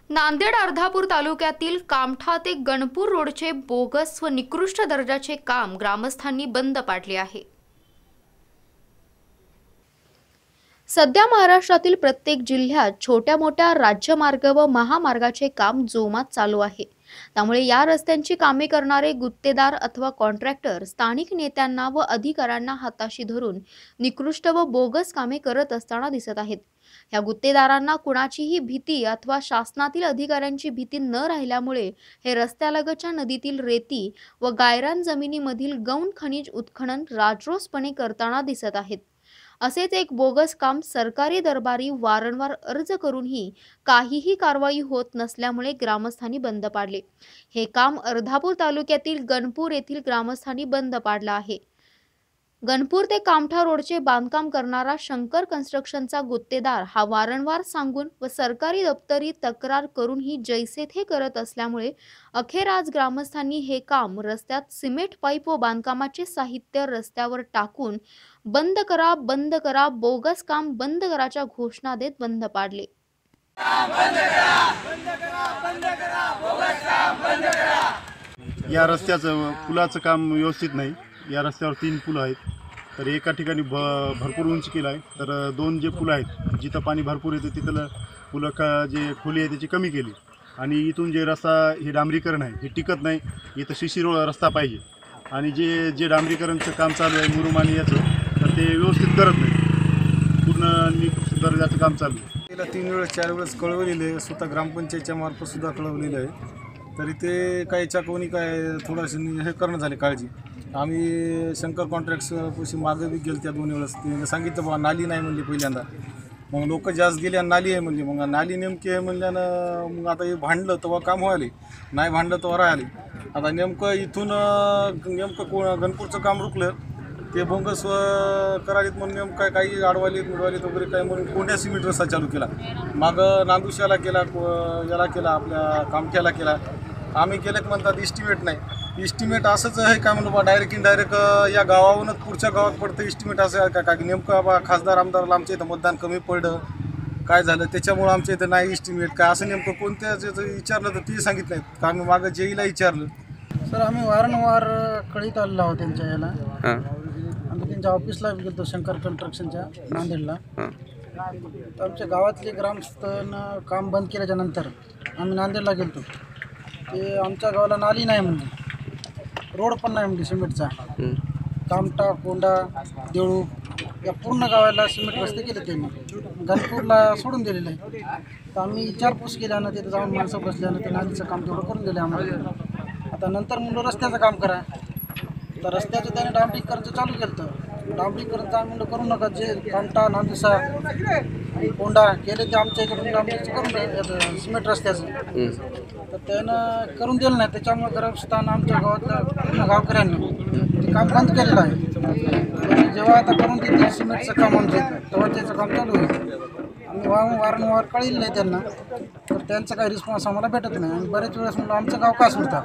नांदेड अर्धापूर तालुक्यातील कामठा ते गणपूर रोडचे बोगस व निकृष्ट दर्जाचे काम ग्रामस्थांनी बंद पाडले आहे। सध्या महाराष्ट्रातील प्रत्येक जिल्ह्यात छोट्या मोठ्या राज्यमार्ग व महामार्गाचे काम जोमात चालू आहे। त्यामुळे या रस्त्यांची कामे करणारे गुत्तेदार अथवा कॉन्ट्रॅक्टर स्थानिक नेत्यांना व अधिकाऱ्यांना हाताशी धरून निकृष्ट व बोगस कामे करत असताना दिसत आहेत। या गुत्तेदारांना कुणाचीही भीती अथवा शासनातील अधिकाऱ्यांची भीती न राहिल्यामुळे हे रस्त्यालगतच्या नदीतील रेती व गायरान जमिनीमधील गौण खनिज उत्खनन राजरोसपणे करताना दिसत आहेत। असेच एक बोगस काम सरकारी दरबारी वारंवार अर्ज करूनही काहीही कारवाई होत नसल्यामुळे ग्रामस्थांनी बंद पाडले। हे काम अर्धापूर तालुक्यातील गणपूर येथील ग्रामस्थांनी बंद पाडले आहे। गणपूर ते कामठा रोडचे बांधकाम करणारा शंकर कन्स्ट्रक्शनचा गुत्तेदार हा वारंवार सांगून व सरकारी दप्तरी तक्रार करूनही जैसे थे करत असल्यामुळे अखेर आज ग्रामस्थांनी हे काम रस्त्यात सिमेंट पाईप व बांधकामाचे साहित्य रस्त्यावर टाकून बंद करा बोगस काम बंद कराच्या घोषणा देत बंद पाडले। या रस्त्याचं पुलाचं काम व्यवस्थित नाही। या रस्त्यावर 3 पुल आहेत, तर एका ठिकाणी भरपूर उंच केला आहे, तर 2 जे पुल आहेत जिथं पाणी भरपूर येते तिथलं पुलं जे खोली आहे त्याची कमी केली आणि इथून जे रस्ता हे डांबरीकरण आहे हे टिकत नाही। इथं शिशिर रस्ता पाहिजे आणि जे डांबरीकरणचं काम चालू आहे मुरुमानी याचं, तर ते व्यवस्थित करत नाही, पूर्ण निकृष्ट दर्जाचं काम चालू आहे। त्याला 3 वेळेस 4 वेळेस कळवलेलं आहे, स्वतः ग्रामपंचायतच्या मार्फत सुद्धा कळवलेलं आहे, तरी ते काही कोणी काय थोडंसं हे करणं झाले काळजी। आम्ही शंकर कॉन्ट्रॅक्ट्सपाशी मागे बी गेलो त्या 2 वेळेस, ते सांगितलं बाबा नाली नाही म्हणले पहिल्यांदा, मग लोक जास्त गेले आणि नाली आहे म्हणले, मग नाली नेमकी आहे म्हणल्यानं मग आता हे भांडलं तेव्हा काम व्हायले, नाही भांडलं तेव्हा राहिले। आता नेमकं इथून गणपूरचं काम रुकलं, ते बोंगस करालीत म्हणून नेमकं काही अडवालीत वगैरे काय म्हणून कोंड्या सिमेंट रस्ता चालू केला, मागं नांदुशाला केला, याला केला, आपल्या कामठ्याला केला। आम्ही केलं म्हणतात इस्टिमेट नाही, इस्टिमेट असंच आहे काय म्हणू बा, डायरेक्ट इनडायरेक्ट या गावावरूनच पुढच्या गावात पडतं इस्टिमेट असं आहे का नेमकं बा खासदार आमदाराला आमच्या इथं मतदान कमी पडलं काय झालं त्याच्यामुळं आमच्या इथं नाही इस्टिमेट काय असं नेमकं कोणत्या विचारलं तर ते सांगितलं नाही का, आम्ही मागं जेईला विचारलं। सर आम्ही वारंवार कळीत आलेलो आहोत त्यांच्या याला, आम्ही त्यांच्या ऑफिसला गेलो शंकर कन्स्ट्रक्शनच्या नांदेडला, तर आमच्या गावातले ग्रामस्थांना काम बंद केल्याच्या नंतर आम्ही नांदेडला गेलो, ते आमच्या गावाला नाली नाही म्हणली, रोड पण नाही म्हणली सिमेंटचा, कामठा कोंडा देऊळ या पूर्ण गावाला सिमेंट रस्ते केले त्यांनी, गणपूरला सोडून दिलेलं आहे। तर आम्ही विचारपूस केल्यानं तिथं जाऊन माणसं बसल्यानं ते नालीचं काम तेवढं करून दिलं आम्हाला। आता नंतर म्हणलं रस्त्याचं काम करा, तर रस्त्याचं त्याने डांबरीकरणचं चालू केलं, तर डांबरीकरणचं आम्ही म्हणलं करू नका, जे कामठा नांदुसा कोंडा केले ते आमच्या इकडून डांबरीचं करून द्या सिमेंट रस्त्याचं, तर त्यानं करून दिलं नाही, त्याच्यामुळे ग्रामस्थान आमच्या गावातल्या पूर्ण गावकऱ्यांनी ते काम बंद केलेलं आहे। जेव्हा आता करून देतील सिमेंटचं काम आमच्या इथं तेव्हा त्याचं काम चालू होईल। आम्ही वारंवार कळलं नाही त्यांना, तर त्यांचा काही रिस्पॉन्स आम्हाला भेटत नाही आणि बरेच वेळेस म्हणलं आमचं गाव का सोडतात,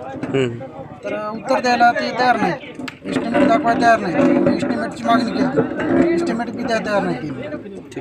तर उत्तर द्यायला ते तयार नाही, इस्टिमेट दाखवायला तयार नाही, इस्टिमेटची मागणी केली, इस्टिमेट बी द्यायला तयार नाही केली।